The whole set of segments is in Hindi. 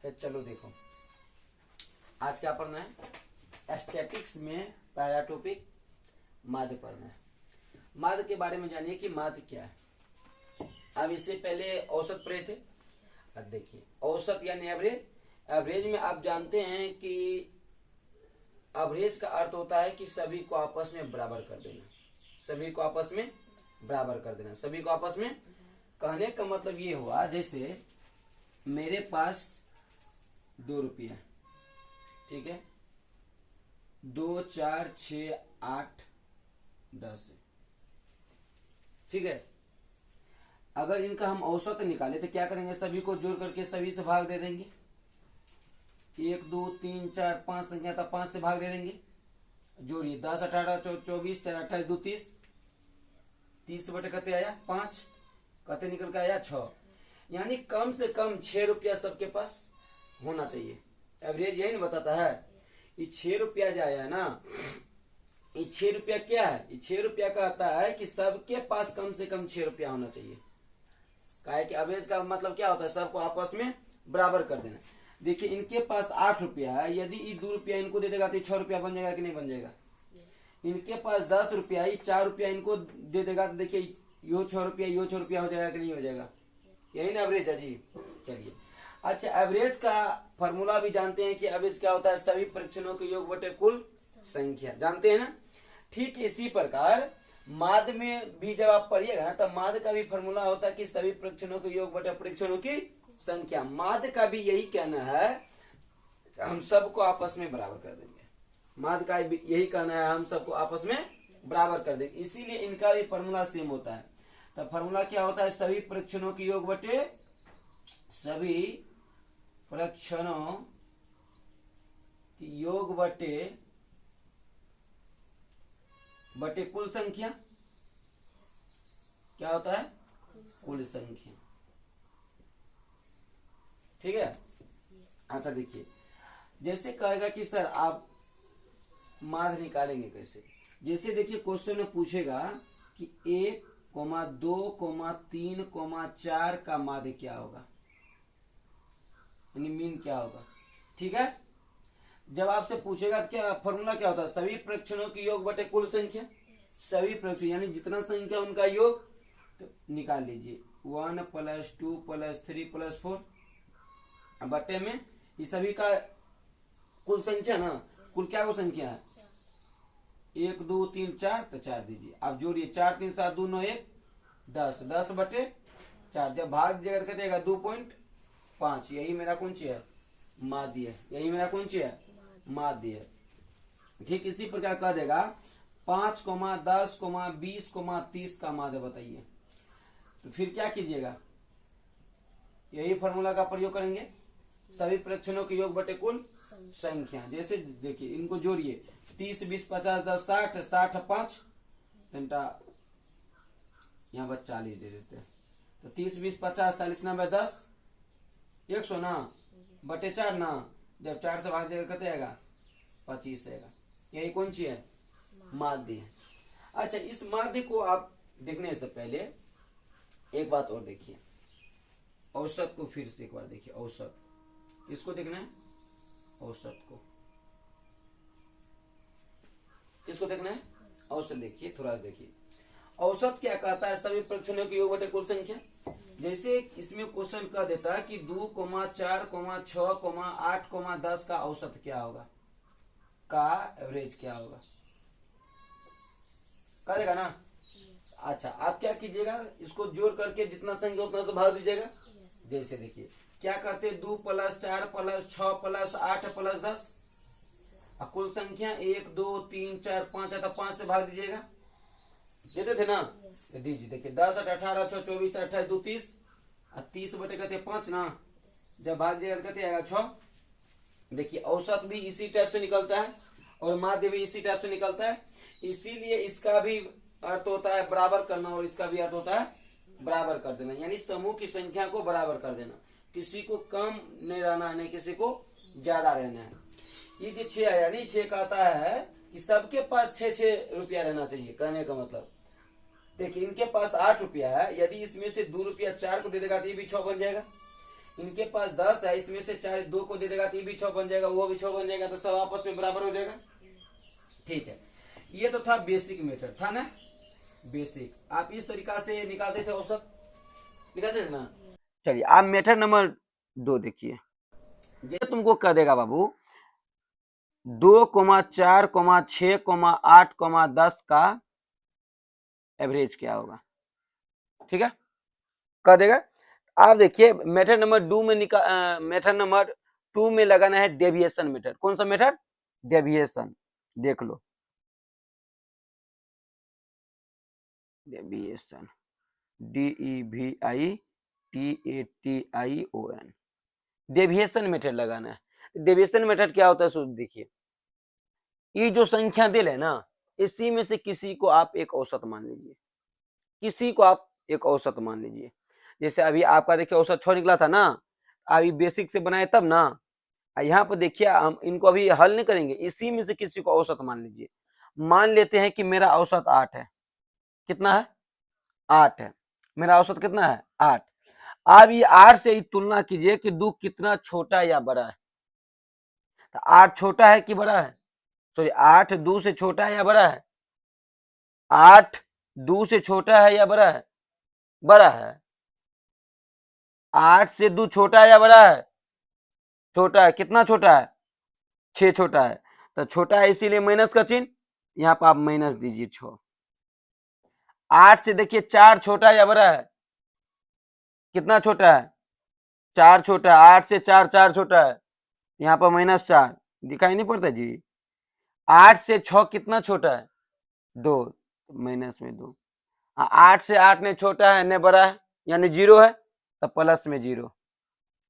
चलो देखो, आज क्या पढ़ना है? स्टैटिक्स में पहला टॉपिक माध्य पढ़ना है। माध्य के बारे में जानिए कि माध्य क्या है। अब इससे पहले औसत पढ़े थे। अब देखिए औसत यानी एवरेज। एवरेज में आप जानते हैं कि एवरेज का अर्थ होता है कि सभी को आपस में बराबर कर देना। सभी को आपस में बराबर कर देना। सभी को आपस में, कहने का मतलब ये हुआ, जैसे मेरे पास 2 रुपया, ठीक है, 2, 4, 6, 8, 10, ठीक है। अगर इनका हम औसत निकाले तो क्या करेंगे? सभी को जोड़ करके सभी से भाग दे देंगे। 1, 2, 3, 4, 5 संख्या था, 5 से भाग दे देंगे। जोड़िए 10, 18, 24, 4, 28, 2, 30। 30 बटे कते आया 5, कते निकल के आया 6। यानी कम से कम 6 रुपया सबके पास होना चाहिए। एवरेज यही ना बताता है। ये 6 रुपया जो आया ना, ये 6 रुपया क्या है? ये 6 रुपया कहता है कि सबके पास कम से कम 6 रुपया होना चाहिए। काहे कि एवरेज का मतलब क्या होता है? सबको आपस में बराबर कर देना। देखिए इनके पास 8 रुपया है, यदि ये 2 रुपया इनको दे देगा तो 6 रुपया बन जाएगा कि नहीं बन जाएगा? इनके पास 10 रुपया, ये 4 रुपया इनको दे देगा तो देखिए यो 6 रुपया, यो 6 रुपया हो जाएगा कि नहीं हो जाएगा? यही ना एवरेज है जी। चलिए, अच्छा, एवरेज का फॉर्मूला भी जानते हैं कि एवरेज क्या होता है? सभी परीक्षणों के योग बटे कुल संख्या। जानते हैं ना? ठीक इसी प्रकार माध्य में भी जब आप पढ़िएगा ना, तब माध्य का भी फॉर्मूला होता है कि सभी परीक्षणों के योग बटे परीक्षणों की संख्या। माध्य का भी यही कहना है, हम सबको आपस में बराबर कर देंगे। माध्य का यही कहना है, हम सबको आपस में बराबर कर देंगे। इसीलिए इनका भी फॉर्मूला सेम होता है। तो फॉर्मूला क्या होता है? सभी परीक्षणों के योग बटे, सभी परीक्षणों की योग बटे कुल संख्या। क्या होता है? कुल संख्या, ठीक है। अच्छा देखिए, जैसे कहेगा कि सर आप माध्य निकालेंगे कैसे? जैसे देखिए क्वेश्चन में पूछेगा कि 1, 2, 3, 4 का माध्य क्या होगा, यानी मीन क्या होगा, ठीक है। जब आपसे पूछेगा तो क्या फॉर्मूला क्या होता है? सभी परीक्षणों की योग बटे कुल संख्या। सभी परीक्षण यानी जितना संख्या उनका योग, तो निकाल लीजिए 1 + 2 + 3 + 4 बटे में ये सभी का कुल संख्या ना। कुल क्या वो संख्या है? 1, 2, 3, 4, तो 4 दीजिए। आप जोड़िए 4, 3, 7, 2, 9, 1, 10, 10 बटे 4। जब भाग जगह कर देगा 2.5। यही मेरा कौन सी है? माध्य है। यही मेरा कौन सी है? माध्य है। ठीक इसी प्रकार कह देगा 5, 10, 20, 30 का माध्य बताइए। तो फिर क्या कीजिएगा? यही फॉर्मूला का प्रयोग करेंगे, सभी परीक्षणों के योग बटे कुल संख्या। जैसे देखिए इनको जोड़िए 30, 20, 50, 10, 60, 60, 5 घंटा, यहाँ पर 40 दे देते हैं। तो 30, 20, 50, 40, 90, 10, 100 ना बटे 4 ना। जब 4 से भाग देगा कितना आएगा? 25 आएगा। यही कौन सी है? माध्य है। अच्छा, इस माध्य को आप देखने से पहले एक बात और देखिए, औसत को फिर से एक बार देखिए। औसत किसको देखना है? औसत को किसको देखना है? औसत देखिए, थोड़ा सा देखिए। औसत क्या कहता है? सभी परीक्षणों के योग बटे कुल संख्या। जैसे इसमें क्वेश्चन कह देता है कि 2, 4, 6, 8, 10 का औसत क्या होगा, का एवरेज क्या होगा, करेगा ना। अच्छा, आप क्या कीजिएगा? इसको जोड़ करके जितना संख्या उतना से भाग दीजिएगा। जैसे देखिए क्या करते? 2 + 4 + 6 + 8 + 10, कुल संख्या 1, 2, 3, 4, 5 है तो 5 से भाग दीजिएगा। देते थे ना? दीजिए। देखिए 10, 18, 6, 24, 28, 2, 30 और 30 बटे कहते 5 ना। जब भाग दिया कहते आएगा 6। देखिए औसत भी इसी टाइप से निकलता है और माध्य भी इसी टाइप से निकलता है। इसीलिए इसका भी अर्थ होता है बराबर करना और इसका भी अर्थ होता है बराबर कर देना, यानी समूह की संख्या को बराबर कर देना। किसी को कम नहीं रहना है, नहीं किसी को ज्यादा रहना है। ये जो 6 आया नहीं, 6 कहता है कि सबके पास 6 रुपया रहना चाहिए। कहने का मतलब देखिए इनके पास 8 रुपया है, यदि इसमें से 2 रुपया 4 को दे देगा तो ये भी 6 बन जाएगा। इनके पास 10 है, इसमें से 4 2 को दे देगा तो ये भी 6 बन जाएगा, वो भी 6 बन जाएगा, तो सब आपस में बराबर हो जाएगा। ठीक है, ये तो था बेसिक मेथड था ना, बेसिक। आप इस तरीका से निकालते थे औसत, निकालते थे ना। चलिए आप मेथड नंबर 2 देखिए, ये तुमको कह देगा बाबू 2,4,6,8,10 का एवरेज क्या होगा। ठीक है, कह देगा। आप देखिए मेथड नंबर 2 में मेथड नंबर 2 में लगाना है डेविएशन मेथड। कौन सा मेथड? डेविएशन। देख लो डेविएशन, DEVIATION, डेविएशन मेथड लगाना है। डेविएशन मेथड क्या होता है सो देखिए, ये जो संख्या दिल है ना, इसी में से किसी को आप एक औसत मान लीजिए, किसी को आप एक औसत मान लीजिए। जैसे अभी आपका देखिए औसत 6 निकला था ना, अभी बेसिक से बनाए तब ना। यहाँ पर देखिए हम इनको अभी हल नहीं करेंगे, इसी में से किसी को औसत मान लीजिए। मान लेते हैं कि मेरा औसत 8 है। कितना है? 8 है। मेरा औसत कितना है? 8। अब ये 8 से ही तुलना कीजिए कि 2 कितना छोटा या बड़ा है। तो 8 छोटा है कि बड़ा है? सॉरी 8 2 से छोटा है या बड़ा है? 8 2 से छोटा है या बड़ा है? बड़ा है। 8 से 2 छोटा है या बड़ा है? छोटा है। कितना छोटा है? 6 छोटा है। तो छोटा है इसीलिए माइनस का चिन्ह, यहाँ पर आप माइनस दीजिए 6। 8 से देखिए 4 छोटा है या बड़ा है? कितना छोटा है? 4 छोटा है। 8 से 4 4 छोटा है, यहाँ पर -4 दिखाई नहीं पड़ता जी। 8 से 6 कितना छोटा है? 2, माइनस में 2। 8 से 8 ने छोटा है न बड़ा है, यानी 0 है, तो प्लस में 0।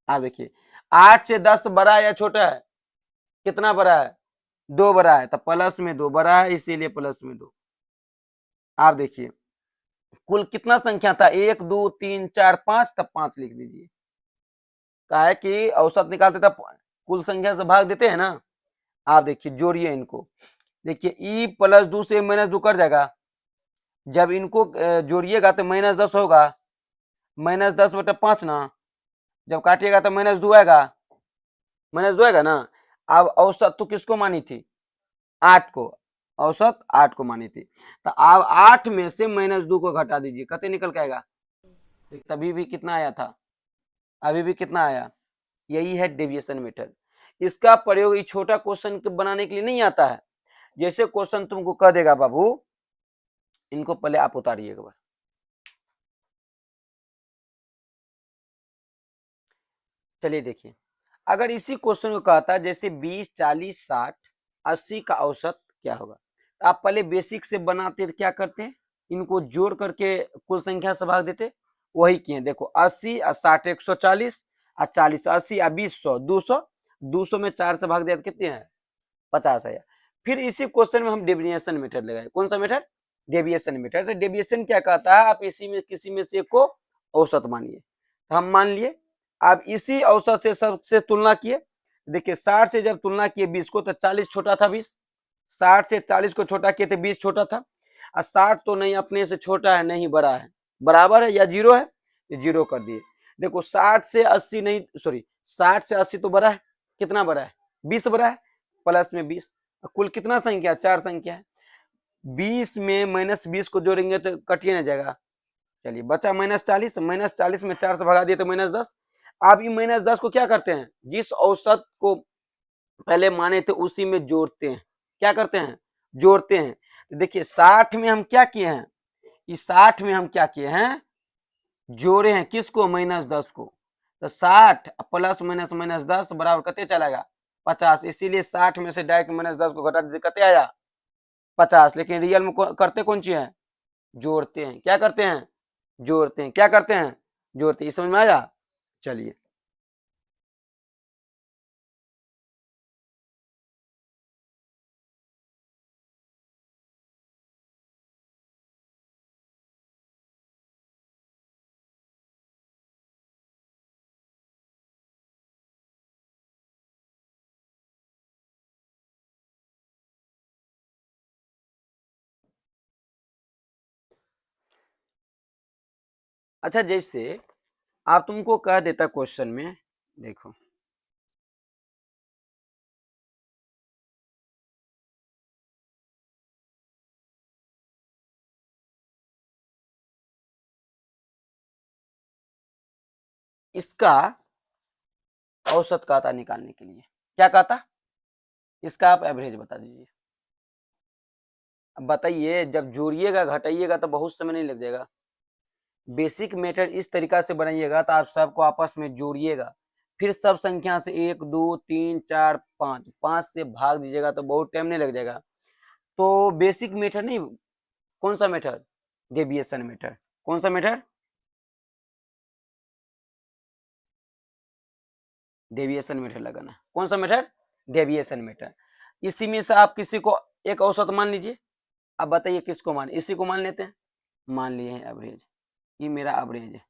आप देखिए 8 से 10 बड़ा है या छोटा है? कितना बड़ा है? 2 बड़ा है, तो प्लस में 2 बड़ा है, इसीलिए प्लस में 2। आप देखिए कुल कितना संख्या था? 1 2 3 4 5, तब 5 लिख दीजिए। क्या है कि औसत निकालते तब कुल संख्या से भाग देते हैं ना। आप देखिए जोड़िए इनको, देखिए ई प्लस 2 से -2 कट जाएगा। जब इनको जोड़िएगा तो -10 होगा, -10/5 ना। जब काटिएगा तो -2 आएगा, -2 आएगा ना। अब औसत तो किसको मानी थी? 8 को। औसत 8 को मानी थी, तो अब 8 में से -2 को घटा दीजिए, कते निकल के आएगा? तभी भी कितना आया था? अभी भी कितना आया? यही है डेविएशन मेथड। इसका प्रयोग ये छोटा क्वेश्चन बनाने के लिए नहीं आता है। जैसे क्वेश्चन तुमको कह देगा बाबू, इनको पहले आप उतारिए एक बार। चलिए देखिए, अगर इसी क्वेश्चन को कहता है जैसे 20 40 60 80 का औसत क्या होगा, तो आप पहले बेसिक से बनाते क्या करते हैं, इनको जोड़ करके कुल संख्या से भाग देते। वही किए, देखो 80 और 60 140 और 40 80 और 20 100 200, 200 में 4 से भाग दिया तो कितने हैं? 50 है। फिर इसी क्वेश्चन में हम डेविएशन मेथड लगाए। कौन सा मेथड? Deviation method. तो डेविएशन क्या कहता है, आप इसी में किसी में से को औसत मानिए। हम मान लिए, आप इसी औसत से सबसे तुलना किए। देखिए 60 से जब तुलना किए 20 को, तो 40 छोटा था 20। 60 से 40 को छोटा किए तो 20 छोटा था। और 60 तो नहीं अपने से छोटा है, नहीं बड़ा है, बराबर है या 0 है, 0 कर दिए। देखो 60 से 80 नहीं, सॉरी 60 से 80 तो बड़ा है। कितना बड़ा है? 20 बड़ा है, प्लस में 20। कुल कितना संख्या? 4 संख्या है। 20 में -20 को जोड़ेंगे तो कटिए ना जाएगा। चलिए बचा -40, -40 में 4 से भगा दिए तो -10। आप ये -10 को क्या करते हैं, जिस औसत को पहले माने थे उसी में जोड़ते हैं। क्या करते हैं? जोड़ते हैं। तो देखिए 60 में हम क्या किए हैं, इस 60 में हम क्या किए हैं, जोड़े हैं किसको? -10 को। तो 60 प्लस माइनस -10 बराबर कते चलेगा? 50। इसीलिए 60 में से डायरेक्ट -10 को घटा दीजिए, कते आया? 50। लेकिन रियल में करते कौन सी है? जोड़ते हैं। क्या करते हैं? जोड़ते हैं। क्या करते हैं? जोड़ते हैं। समझ में आया? चलिए अच्छा, जैसे आप तुमको कह देता क्वेश्चन में, देखो इसका औसत कहता निकालने के लिए, क्या कहता, इसका आप एवरेज बता दीजिए। अब बताइए, जब जोड़िएगा घटाइएगा तो बहुत समय नहीं लग जाएगा। बेसिक मेथड इस तरीका से बनाइएगा तो आप सबको आपस में जोड़िएगा, फिर सब संख्या से 1 2 3 4 5 5 से भाग दीजिएगा तो बहुत टाइम नहीं लग जाएगा। तो बेसिक मेथड नहीं, कौन सा मेथड, डेविएशन मेथड। कौन सा मेथड, डेविएशन मेथड लगाना। कौन सा मेथड, डेविएशन मेथड। इसी में से आप किसी को एक औसत मान लीजिए। अब बताइए किसको मान, इसी को मान लेते हैं, मान लिए हैं एवरेज, ये मेरा एवरेज है।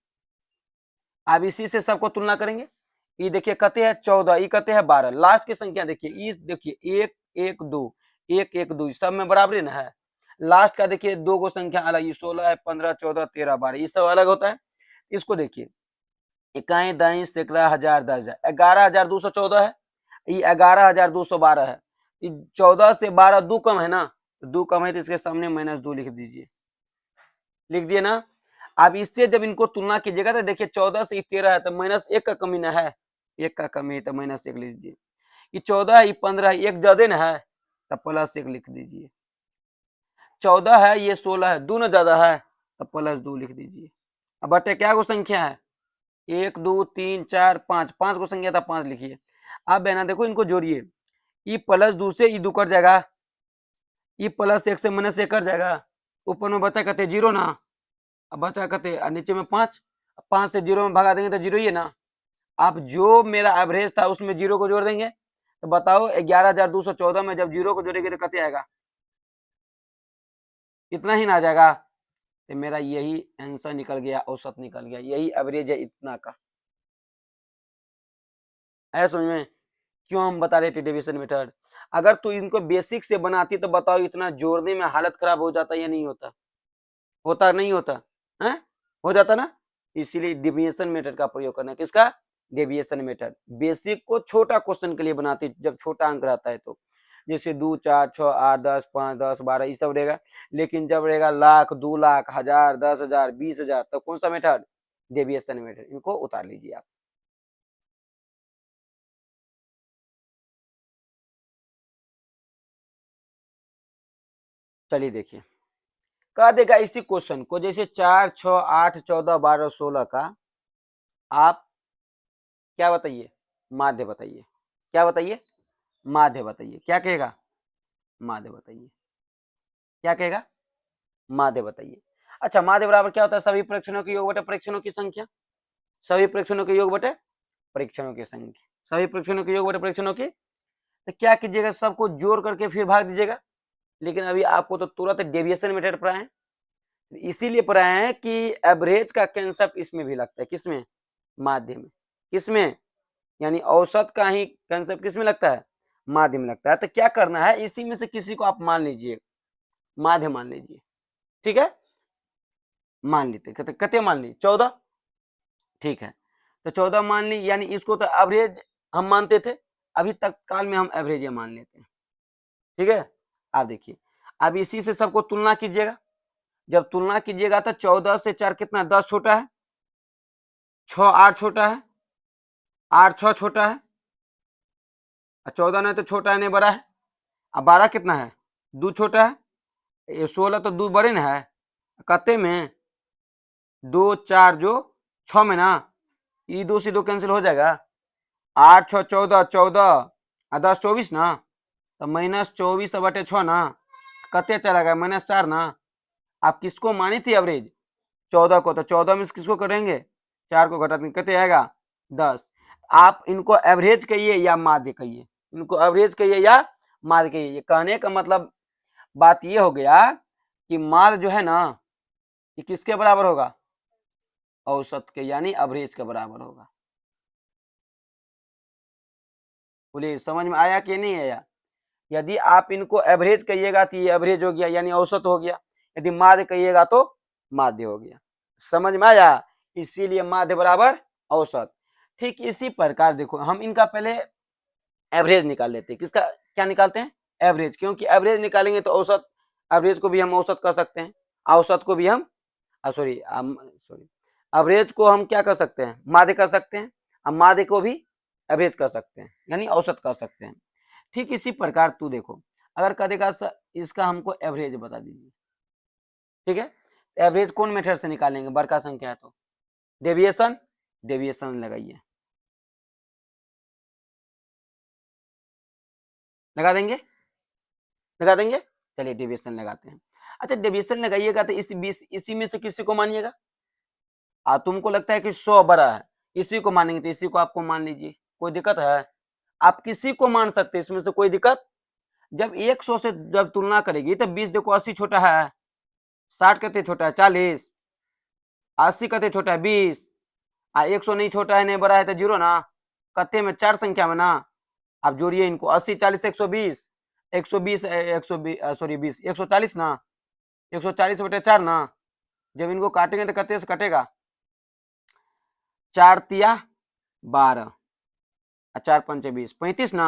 अब इसी से सबको तुलना करेंगे। ये देखिए कहते हैं 14, ये कहते हैं 12, लास्ट की संख्या देखिए, ये देखिए 1 1 2 1 1 2 सब में बराबरी ना है। लास्ट का देखिए दो को संख्या अलग, ये 16 है, 15 14 13 12, ये सब अलग होता है। इसको देखिए इकाई दाई सैकड़ा हजार 10,000, 11,214 है, ये 11,212 है। ये 14 से 12 दो कम है ना, दो कम है तो इसके सामने -2 लिख दीजिए, लिख दिए ना। अब इससे जब इनको तुलना कीजिएगा तो देखिए 14 से 13 है तो -1 का कमी ना है, 1 का कमी है तो -1 लिख दीजिए। ये 14 है, ये 15 है, एक ज्यादा ना है तो +1 लिख दीजिए। 14 है, ये 16 है, दोनों ज्यादा है तो +2 लिख दीजिए। अब बटे क्या को संख्या है, 1 2 3 4 5, 5 को संख्या था 5 लिखिए। अब है ना देखो इनको जोड़िए, ये +2 से ये 2 कट जाएगा, ये +1 से -1 कट जाएगा, ऊपर में बचा कहते 0 ना, अब बचा कहते नीचे में 5, 5 से 0 में भगा देंगे तो 0 ही है ना। अब जो मेरा एवरेज था उसमें 0 को जोड़ देंगे तो बताओ 11,214 में जब 0 को जोड़ेंगे तो कितना आएगा, इतना ही ना आ जाएगा। तो मेरा यही आंसर निकल गया, औसत निकल गया, यही एवरेज है इतना का। है समझ में क्यों हम बता रहे थे डेविएशन मेथड। अगर तू इनको बेसिक से बनाती तो बताओ इतना जोड़ने में हालत खराब हो जाता या नहीं होता, होता नहीं होता है, हो जाता ना। इसीलिए डेविएशन मेथड का प्रयोग करना, किसका, डेविएशन मेथड। बेसिक को छोटा क्वेश्चन के लिए बनाती जब छोटा अंक रहता है तो, जैसे 2 4 6 8 10 5 10 12 ये सब रहेगा। लेकिन जब रहेगा लाख 2 लाख 1000 10,000 20,000 तब कौन सा मेथड, डेविएशन मेथड। इनको उतार लीजिए आप। चलिए देखिए, कह देगा इसी क्वेश्चन को, जैसे 4 6 8 14 12 16 का आप क्या बताइए, माध्य बताइए। क्या बताइए, माध्य बताइए। क्या कहेगा, माध्य बताइए। क्या कहेगा, माध्य बताइए। अच्छा, माध्य बराबर क्या होता है, सभी परीक्षणों के योग बटे परीक्षणों की संख्या। सभी परीक्षणों के योग बटे परीक्षणों की संख्या, सभी परीक्षणों के योग बटे परीक्षणों की। तो क्या कीजिएगा, सबको जोड़ करके फिर भाग दीजिएगा। लेकिन अभी आपको तो तुरंत डेविएशन मेथड पढ़ाए हैं, इसीलिए पढ़ाए हैं कि एवरेज का कंसेप्ट इसमें भी लगता है, किसमें, माध्य में। किसमें, यानी औसत का ही कंसेप्ट किसमें लगता है, माध्य में लगता है। तो क्या करना है, इसी में से किसी को आप मान लीजिए, माध्य मान लीजिए, ठीक है। मान लेते, कहते मान ली 14, ठीक है। तो 14 मान ली, यानी इसको तो एवरेज हम मानते थे, अभी तक काल में हम एवरेज मान लेते हैं, ठीक है। आप देखिए, अब इसी से सबको तुलना कीजिएगा। जब तुलना कीजिएगा तो 14 से 4 कितना, 10 छोटा है, 6 8 छोटा है, 8 6 छोटा है, 14 नहीं तो छोटा है नहीं बड़ा है। अब 12 कितना है, 2 छोटा है, ये 16 तो 2 बड़े ना है, कते में 2 4 जो 6 में ना, ये 2 से 2 कैंसिल हो जाएगा, 8 6 14 14 और 10 24 ना, तो -24/6 ना, कते चला गया, -4 ना। आप किसको मानी थी एवरेज, 14 को, तो 14 में किसको करेंगे, 4 को घटा देंगे, कितने आएगा 10। आप इनको एवरेज कहिए या माध्य कहिए, इनको एवरेज कहिए या माध्य कहिए। कहने का मतलब बात ये हो गया कि माध्य जो है ना, ये किसके बराबर होगा, औसत के, यानी एवरेज के बराबर होगा। बोलिए समझ में आया कि नहीं आया। यदि आप इनको एवरेज कहिएगा तो ये एवरेज हो गया, यानी औसत हो गया। यदि माध्य कहिएगा तो माध्य हो गया। समझ में आया, इसीलिए माध्य बराबर औसत। ठीक इसी प्रकार देखो हम इनका पहले एवरेज निकाल लेते हैं। किसका क्या निकालते हैं? एवरेज, क्योंकि एवरेज निकालेंगे तो औसत, एवरेज को भी हम औसत कर सकते हैं, औसत को भी हम सॉरी एवरेज को हम क्या कर सकते हैं? माध्य कर सकते हैं, हम माध्य को भी एवरेज कर सकते हैं, यानी औसत कर सकते हैं। ठीक इसी प्रकार तू देखो, अगर कहेगा इसका हमको एवरेज बता दीजिए, ठीक है, एवरेज कौन मेथड से निकालेंगे? बड़का संख्या है तो डेविएशन, डेविएशन लगाइए, लगा देंगे, लगा देंगे, चलिए डेविएशन लगाते हैं। अच्छा डेविएशन लगाइएगा तो इसी में से किसी को मानिएगा। तुमको लगता है कि 100 बड़ा है, इसी को मानेंगे तो इसी को आपको मान लीजिए, कोई दिक्कत है? आप किसी को मान सकते हैं, इसमें से कोई दिक्कत। जब 100 से जब तुलना करेगी तो 20 देखो 80 छोटा है, 60 कहते छोटा है 40, 80 कहते छोटा है 20, 100 नहीं छोटा है नहीं बड़ा है तो 0 ना, कहते में 4 संख्या में ना। आप जोड़िए इनको, 80 40 120, 120 120 सॉरी 20 140 ना, 140/4 ना। जब इनको काटेंगे तो कहते से कटेगा 4 तिया 12, 4 पंचे 20, 35 ना,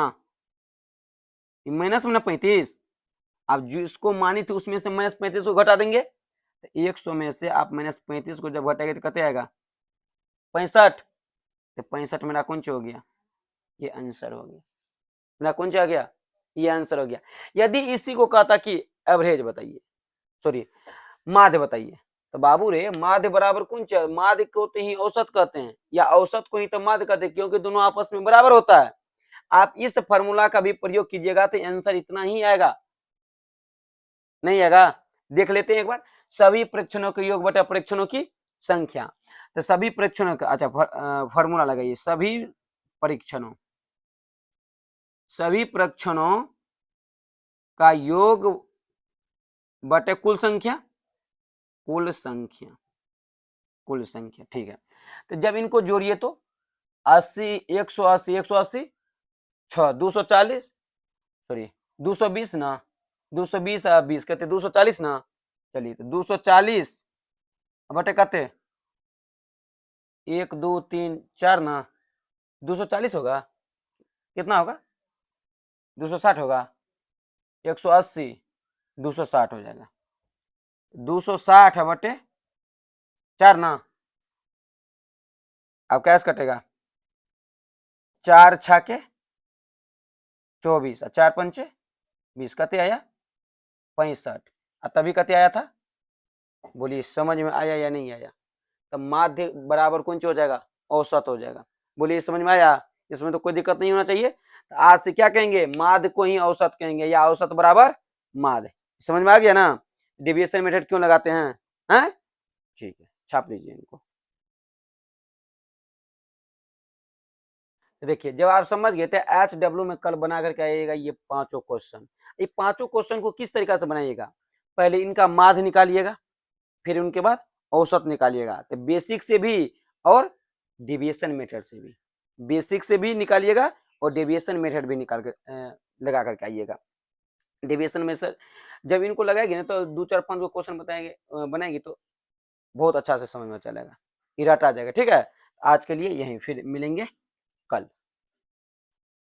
माइनस में ना 35। आप जिसको मानी थी उसमें से -35 को घटा देंगे तो 100 में से आप -35 को जब घटाएंगे तो कितने आएगा? 65। तो 65 मेरा कौन सा हो गया? ये आंसर हो गया, मेरा कौन सा आ गया? ये आंसर हो गया। यदि इसी को कहता कि एवरेज बताइए, सॉरी माध्य बताइए, तो बाबू रे माध्य बराबर कौन सा? माध्य को तो ही औसत कहते हैं, या औसत को ही तो माध्य कहते हैं, क्योंकि दोनों आपस में बराबर होता है। आप इस फॉर्मूला का भी प्रयोग कीजिएगा तो आंसर इतना ही आएगा, नहीं आएगा? देख लेते हैं एक बार, सभी परीक्षणों के योग बटा परीक्षणों की संख्या। तो सभी परीक्षणों का, अच्छा फॉर्मूला लगाइए, सभी परीक्षणों का योग बटे कुल संख्या, कुल संख्या, कुल संख्या, ठीक है। तो जब इनको जोड़िए तो 80 180 180 6 240 सॉरी 220 ना, 220 20 कहते 240 ना। चलिए तो 240 बटे कहते 1 2 3 4 ना, 240 होगा, कितना होगा? 260 होगा, 180 260 हो जाएगा, 260 बटे 4 ना। अब कैसे कटेगा? 4 छाके 24 और 4 पंचे 20, कते आया? 65। तभी कते आया था? बोलिए समझ में आया या नहीं आया? तब माध्य बराबर कौन सा हो जाएगा? औसत हो जाएगा। बोलिए समझ में आया? इसमें तो कोई दिक्कत नहीं होना चाहिए। तो आज से क्या कहेंगे? माध्य को ही औसत कहेंगे, या औसत बराबर माध्य। समझ में आ गया ना? डेविएशन मेथड क्यों लगाते हैं? हैं? ठीक है, छाप लीजिए इनको। देखिए जब आप समझ गए थे HW में कल बना करके आइएगा ये पांचों क्वेश्चन। ये पांचों क्वेश्चन को किस तरीका से बनाइएगा? पहले इनका माध्य निकालिएगा, फिर उनके बाद औसत निकालिएगा। तो बेसिक से भी और डेविएशन मेथड से भी, बेसिक से भी निकालिएगा और डेविएशन मेथड भी निकाल कर लगा करके आइएगा। डेविएशन में सर जब इनको लगाएंगे ना तो 2 4 5 क्वेश्चन बताएंगे बनाएंगे तो बहुत अच्छा से समझ में चलेगा, इराट आ जाएगा। ठीक है, आज के लिए यहीं, फिर मिलेंगे कल।